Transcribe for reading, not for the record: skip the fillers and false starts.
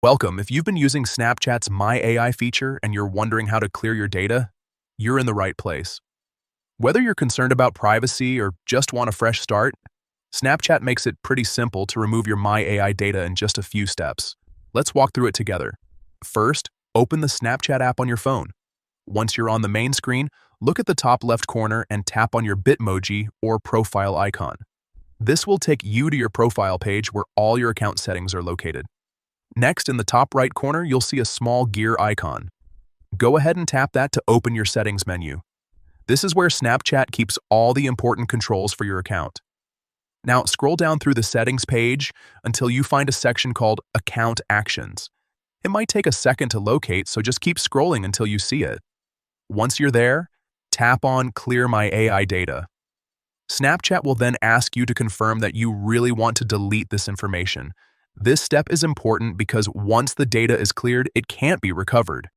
Welcome. If you've been using Snapchat's My AI feature and you're wondering how to clear your data, you're in the right place. Whether you're concerned about privacy or just want a fresh start, Snapchat makes it pretty simple to remove your My AI data in just a few steps. Let's walk through it together. First, open the Snapchat app on your phone. Once you're on the main screen, look at the top left corner and tap on your Bitmoji or profile icon. This will take you to your profile page where all your account settings are located. Next, in the top right corner, you'll see a small gear icon. Go ahead and tap that to open your settings menu. This is where Snapchat keeps all the important controls for your account. Now, scroll down through the settings page until you find a section called Account Actions. It might take a second to locate, so just keep scrolling until you see it. Once you're there, tap on Clear My AI Data. Snapchat will then ask you to confirm that you really want to delete this information. This step is important because once the data is cleared, it can't be recovered.